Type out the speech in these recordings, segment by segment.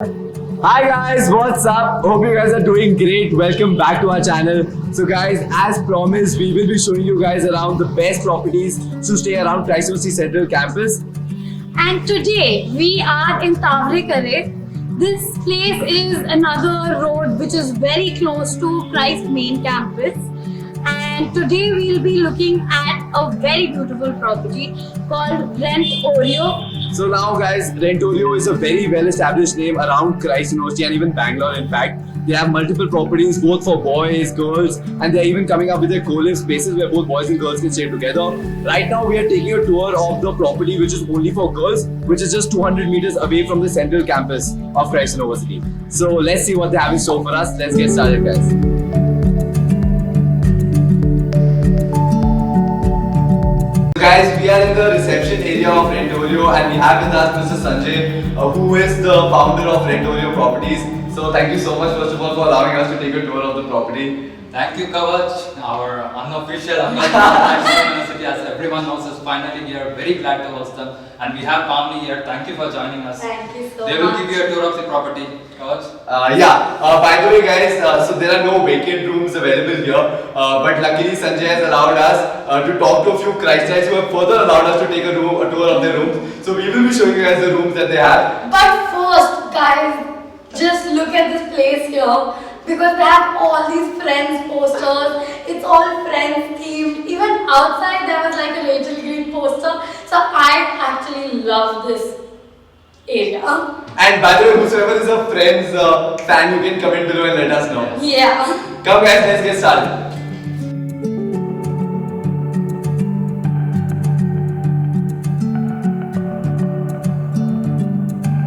Hi guys, what's up? Hope you guys are doing great. Welcome back to our channel. So guys, as promised, we will be showing you guys around the best properties to stay around Christ University Central Campus. And today we are in Tavarekere. This place is another road which is very close to Christ main campus. And today we'll be looking at a very beautiful property called Rentorio. So now guys, Rentorio is a very well-established name around Christ University and even Bangalore. In fact, they have multiple properties both for boys, girls, and they're even coming up with their co-live spaces where both boys and girls can stay together. Right now we are taking a tour of the property which is only for girls, which is just 200 meters away from the central campus of Christ University. So let's see what they have in store for us. Let's get started guys. Guys, we are in the reception area of Rentorio and we have with us Mr. Sanjay, who is the founder of Rentorio Properties. So thank you so much first of all for allowing us to take a tour of the property. Thank you, Kavach, our unofficial alumni of Christ University. As everyone knows us, finally we are very glad to host them, and we have family here. Thank you for joining us. Thank you so much. They will give you a tour of the property, Kavach. By the way guys, so there are no vacant rooms available here, but luckily Sanjay has allowed us to talk to a few Christians who have further allowed us to take a tour of their rooms. So we will be showing you guys the rooms that they have. But first, guys, just look at this place here. Because they have all these Friends posters, it's all Friends themed. Even outside there was like a Rachel Green poster. So I actually love this area. And by the way, whosoever is a Friends fan, you can comment below and let us know. Yeah. Come guys, let's get started.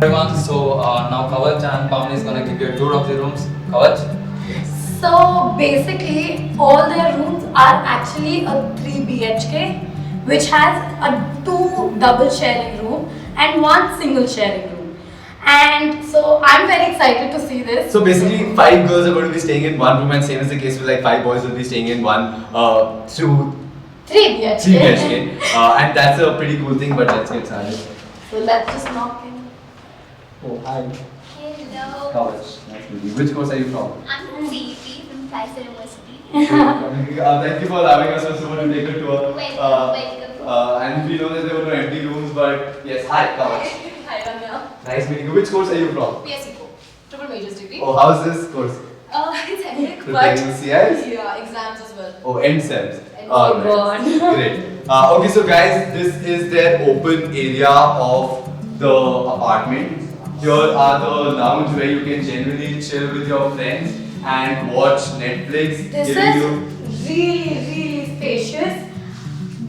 Everyone, so now Kavach and Pamela is going to give you a tour of the rooms. Kavach? So basically, all their rooms are actually a 3 BHK, which has a 2 double sharing room and 1 single sharing room. And so I'm very excited to see this. So basically, 5 girls are going to be staying in one room, and same is the case with like 5 boys will be staying in one 3 BHK. 3 BHK. And that's a pretty cool thing. But let's get started. So let's just knock in. Oh hi. Hello. Kavach, nice to meet you. Which course are you from? I'm from CET from Christ University. Thank you for allowing us to take a tour. Welcome. And we know that there were no empty rooms, but yes, hi Kavach. Hi, Ramya. Nice meeting you. Which course are you from? PSC Co. Triple Majors degree. Oh, how's this course? It's hectic, Preparing but CIs? yeah, exams as well. Oh, end sems. Oh God. Great. Okay, so guys, this is their open area of the apartment. Here are the lounge where you can generally chill with your friends and watch Netflix. This giving is really spacious.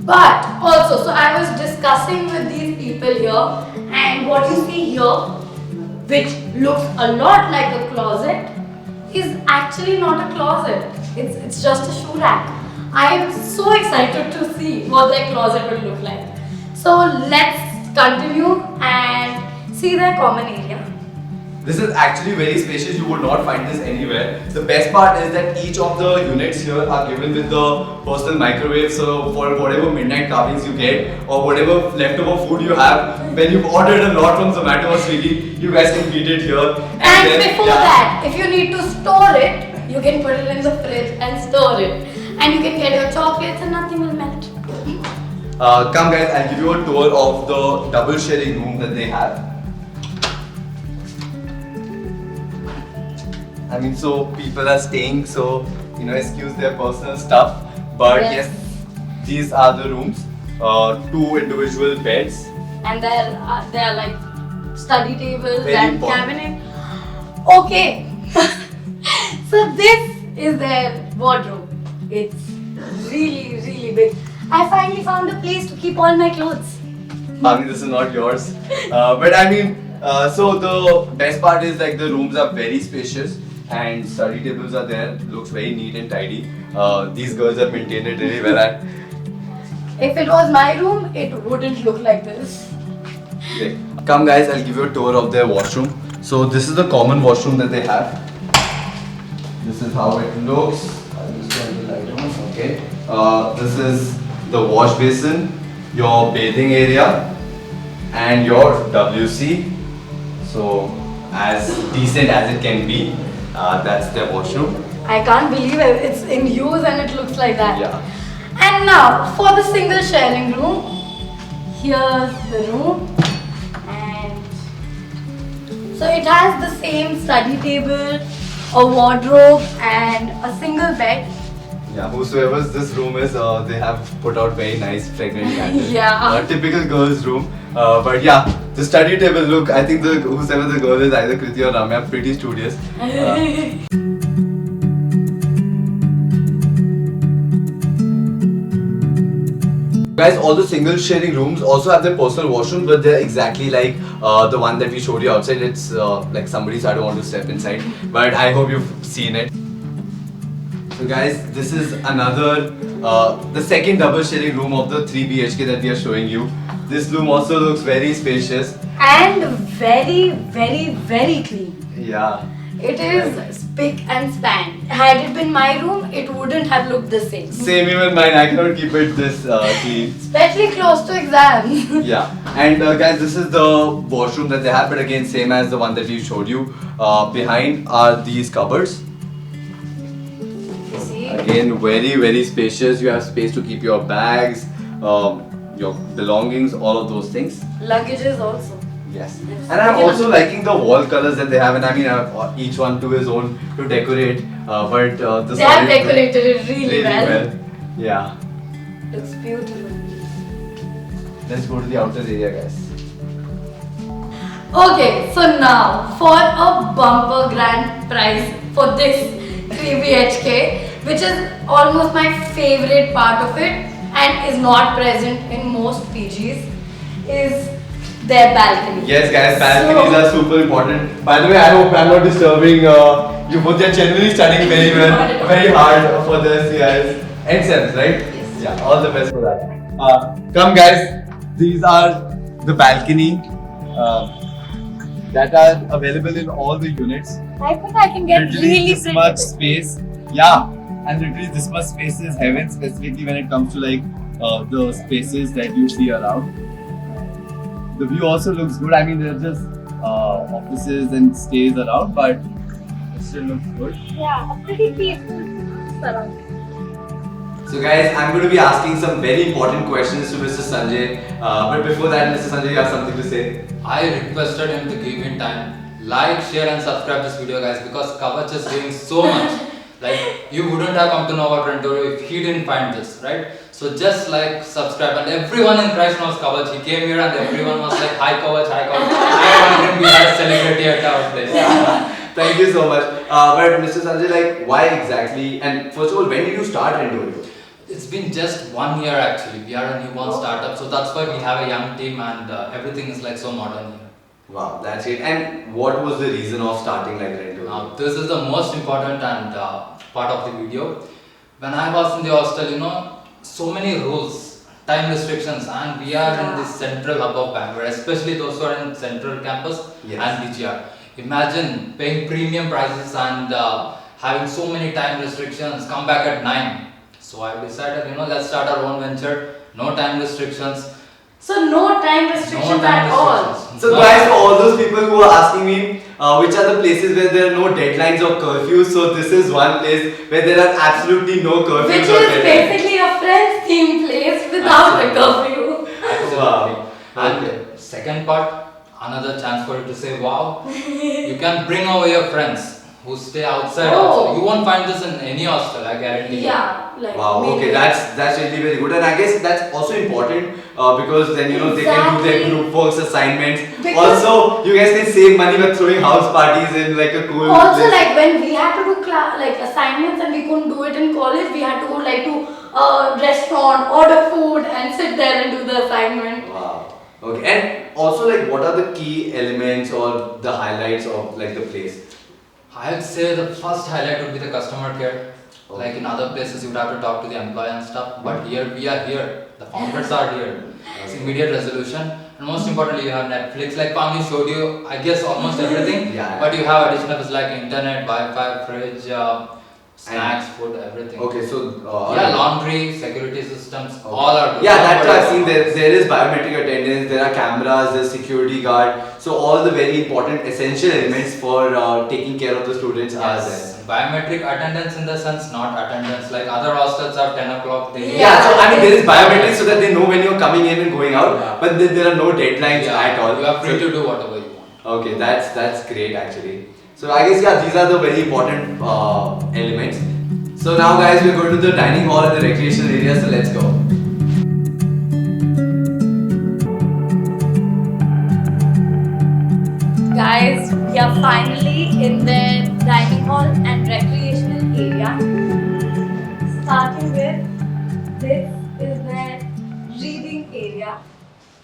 But also, so I was discussing with these people here, and what you see here, which looks a lot like a closet, is actually not a closet. It's just a shoe rack. I am so excited to see what their closet would look like. So let's continue and see their common area. This is actually very spacious. You would not find this anywhere. The best part is that each of the units here are given with the personal microwave. So for whatever midnight carvings you get or whatever leftover food you have, when you've ordered a lot from Zomato or Swiggy, you guys can eat it here. And then, before that, if you need to store it, you can put it in the fridge and store it. And you can get your chocolates and nothing will melt. Come guys, I'll give you a tour of the double sharing room that they have. I mean, so people are staying, so excuse their personal stuff. But yes, these are the rooms. 2 individual beds. And there are like study tables Very and important. cabinet. Okay. So this is their wardrobe. It's really big. I finally found a place to keep all my clothes. I mean, this is not yours. But I mean, so the best part is like the rooms are very spacious and study tables are there. Looks very neat and tidy. These girls have maintained it really well. If it was my room, it wouldn't look like this. Okay. Come guys, I'll give you a tour of their washroom. So this is the common washroom that they have. This is how it looks. I'll just turn the light on. Okay. This is the wash basin, your bathing area, and your WC. So as decent as it can be. That's the washroom. I can't believe it's in use and it looks like that. Yeah. And now for the single sharing room. Here's the room. And so it has the same study table, a wardrobe and a single bed. Yeah, whosoever this room is, they have put out very nice fragrant candles. Yeah. A typical girl's room. But yeah, the study table look, I think whosoever the girl is, either Kriti or Ramya, pretty studious. Guys, all the single sharing rooms also have their personal washrooms, but they're exactly like the one that we showed you outside. It's like somebody's, I don't want to step inside, but I hope you've seen it. So guys, this is another, the second double sharing room of the 3 BHK that we are showing you. This room also looks very spacious. And very, very, very clean. Yeah. It is spick and span. Had it been my room, it wouldn't have looked the same. Same, even mine, I cannot keep it this clean. Especially close to exams. Yeah, and guys, this is the washroom that they have, but again, same as the one that we showed you. Behind are these cupboards. You see? Again, very, very spacious. You have space to keep your bags, your belongings, all of those things. Luggages also. Yes. And I'm also liking the wall colors that they have, and I mean, each one to his own to decorate. But the They have decorated it really well. Yeah. Looks beautiful. Let's go to the outer area, guys. Okay, so now for a bumper grand prize for this 3 BHK, which is almost my favorite part of it and is not present in most PGs, is their balcony. Yes, guys, balconies are super important. By the way, I hope I'm not disturbing you both. Are generally studying very well, very hard for this, guys. Exams, right? Yes. Yeah, all the best for that. Come, guys. These are the balcony that are available in all the units. I think I can get Literally really this much space. Yeah, and literally this much space is heaven, specifically when it comes to like the spaces that you see around. The view also looks good. I mean, there are just offices and stays around, but it still looks good. Yeah, a pretty peaceful surrounding. So guys, I'm going to be asking some very important questions to Mr. Sanjay. But before that, Mr. Sanjay, you have something to say? I requested him to give him time. Like, share and subscribe this video, guys, because Kavach is doing so much. Like, you wouldn't have come to know about Rentorio if he didn't find this, right? So just like, subscribe, and everyone in Christ knows Kavach. He came here and everyone was like, hi Kavach, hi Kavach. I wanted him we had a celebrity at our place. Thank you so much. But Mr. Sanjay, like, why exactly? And first of all, when did you start Rentorio? It's been just 1 year actually. We are a newborn startup, so that's why we have a young team and everything is like so modern here. Wow, that's it. And what was the reason of starting like Rentorio? Now, this is the most important and part of the video. When I was in the hostel, you know, so many rules, time restrictions, and we are in the central hub of Bangalore, especially those who are in central campus and BGR. Imagine paying premium prices and having so many time restrictions, come back at 9. So I decided, you know, let's start our own venture, no time restrictions. So no time restrictions at all. So guys, for all those people who are asking me which are the places where there are no deadlines or curfews, so this is one place where there are absolutely no curfews Which or is deadlines. basically a friends themed place without a curfew. Absolutely. Wow. And second part, another chance for you to say wow. You can bring over your friends who stay outside also. You won't find this in any hostel, I guarantee you. Yeah, like Wow, okay, that's really very good, and I guess that's also important because then you know they can do their group works, assignments. Because also, you guys can save money by throwing house parties in like a cool also place. like when we had to do like assignments and we couldn't do it in college, we had to go like to a restaurant, order food and sit there and do the assignment. Wow. Okay, and also like what are the key elements or the highlights of like the place? I would say the first highlight would be the customer care. Okay. Like in other places, you would have to talk to the employee and stuff. But here, we are here. The founders are here. It's immediate resolution. And most importantly, you have Netflix. Like Pamni showed you, I guess, almost everything. Yeah. But you have additional things like internet, Wi-Fi, fridge, snacks, food, everything. Okay, so yeah, laundry, security systems, all are good. Yeah, that's what I've seen. There is biometric attendance. There are cameras. There's security guard. So all the very important essential elements for taking care of the students are there. Biometric attendance in the sense, not attendance like other hostels are 10 o'clock. Yeah, so I mean there is biometrics so that they know when you're coming in and going out, but there are no deadlines at all. You are free to do whatever you want. Okay, that's great actually. So I guess these are the very important elements. So now guys, we're going to the dining hall and the recreational area. So let's go. Guys, we are finally in the dining hall and recreational area. Starting with, this is the reading area.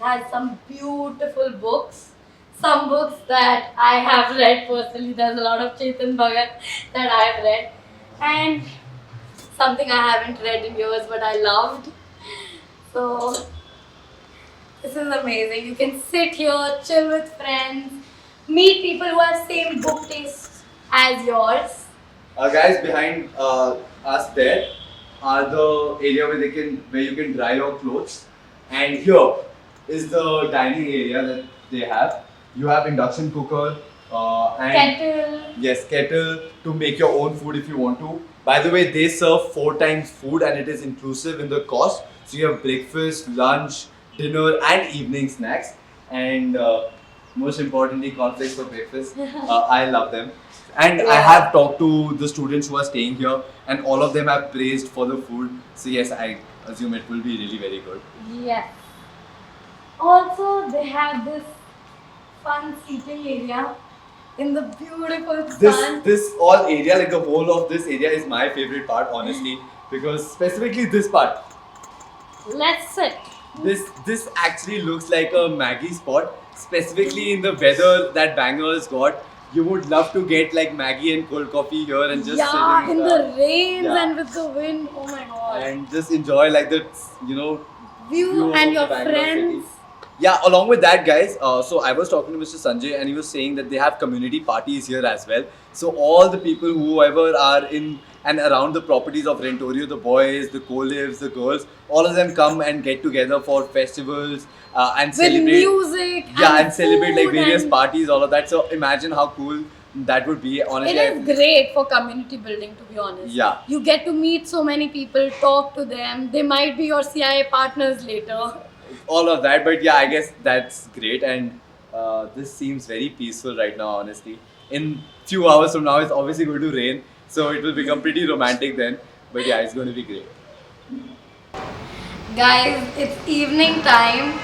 It has some beautiful books. Some books that I have read personally. There's a lot of Chetan Bhagat that I have read. And something I haven't read in years but I loved. So, this is amazing. You can sit here, chill with friends, meet people who have same book tastes as yours. Guys, behind us there are the area where you can dry your clothes, and here is the dining area that they have. You have induction cooker and Kettle. yes, kettle to make your own food if you want to. By the way, they serve 4 times food and it is inclusive in the cost. So you have breakfast, lunch, dinner, and evening snacks, and most importantly, cornflakes for breakfast. I love them. And I have talked to the students who are staying here, and all of them have praised for the food. So yes, I assume it will be really very good. Yes. Also, they have this fun seating area in the beautiful sun. This all area, like the whole of this area, is my favorite part, honestly, because specifically this part. Let's sit. This actually looks like a Maggie spot, specifically in the weather that Bangalore has got. You would love to get like Maggie and cold coffee here and just sit in the rains Yeah. and with the wind. Oh my god. and just enjoy like the View of and your Bangalore friends. city. Yeah, along with that, guys, so I was talking to Mr. Sanjay and he was saying that they have community parties here as well. So all the people whoever are in and around the properties of Rentorio, the boys, the co-lives, the girls, all of them come and get together for festivals and With celebrate. music. And celebrate like food various and- parties, all of that. So imagine how cool that would be. Honestly, It is great for community building, to be honest. Yeah. You get to meet so many people, talk to them. They might be your CIA partners later. all of that. But yeah, I guess that's great. And this seems very peaceful right now, honestly. In few hours from now, it's obviously going to rain, so it will become pretty romantic then. But yeah, it's going to be great. Guys, it's evening time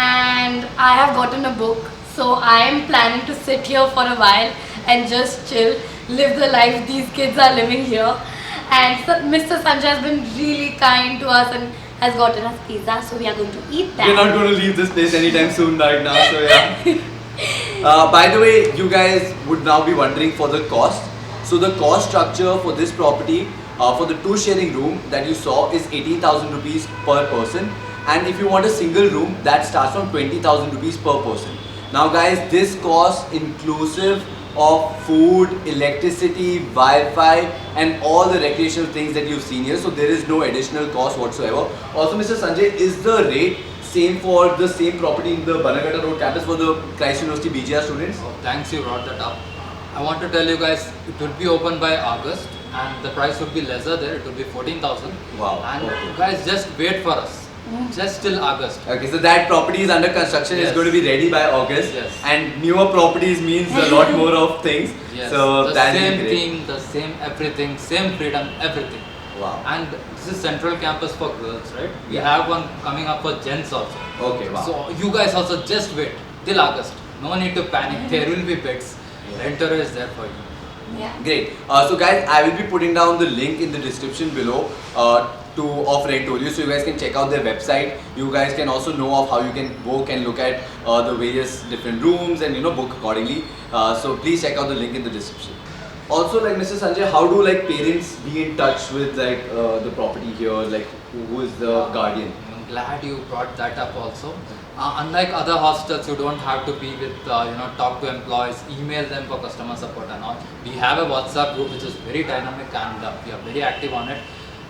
and I have gotten a book. So I am planning to sit here for a while and just chill, live the life these kids are living here. And Mr. Sanjay has been really kind to us and has gotten us pizza, so we are going to eat that. We're not going to leave this place anytime soon right now, so yeah. By the way, you guys would now be wondering for the cost. So the cost structure for this property, for the 2 sharing room that you saw is 18,000 rupees per person. And if you want a single room, that starts from 20,000 rupees per person. Now guys, this cost inclusive of food, electricity, Wi-Fi and all the recreational things that you've seen here. So there is no additional cost whatsoever. Also, Mr. Sanjay, is the rate same for the same property in the Tavarekere Road campus for the Christ University BGR students? Oh, thanks you brought that up. I want to tell you guys, it will be open by August and the price would be lesser there, it will be 14,000. Wow. And Okay. guys, just wait for us. Just till August. Okay, so that property is under construction. It's Yes. going to be ready by August. Yes. And newer properties means a lot more of things. Yes. So the that is same great. theme, the same everything, same freedom, everything. Wow. And this is central campus for girls, right? We Yeah. have one coming up for gents also. Okay, wow. So you guys also just wait till August. No need to panic. There will be beds. Rentorio is there for you. Yeah. Great. So guys, I will be putting down the link in the description below of Rentorio, so you guys can check out their website. You guys can also know of how you can book and look at the various different rooms and book accordingly. So please check out the link in the description. Also, like Mr. Sanjay, how do like parents be in touch with like the property here? Like who is the guardian? I'm glad you brought that up also. Unlike other hostels, you don't have to be with, talk to employees, email them for customer support and all. We have a WhatsApp group which is very dynamic and we are very active on it.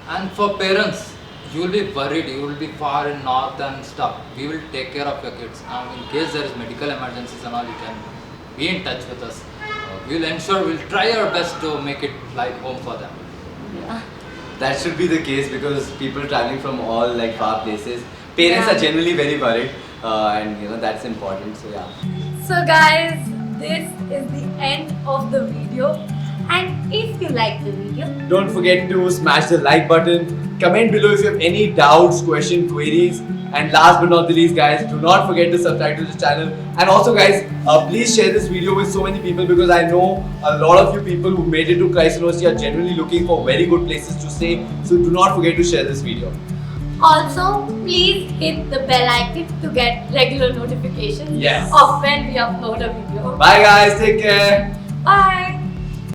And for parents, you will be worried, you will be far in north and stuff. We will take care of your kids. In case there is medical emergencies and all, you can be in touch with us. We will ensure, we'll try our best to make it like home for them. Yeah. That should be the case because people traveling from all like far places, parents Yeah. are generally very worried, and you know that's important. So yeah. So guys, this is the end of the video. And if you like the video, Don't forget to smash the like button, comment below if you have any doubts, questions, queries, and last but not the least guys, do not forget to subscribe to this channel. And also guys, please share this video with so many people because I know a lot of you people who made it to Christ University are generally looking for very good places to stay. So do not forget to share this video. also please hit the bell icon to get regular notifications Yes. of when we upload a video. Bye guys, take care. Bye.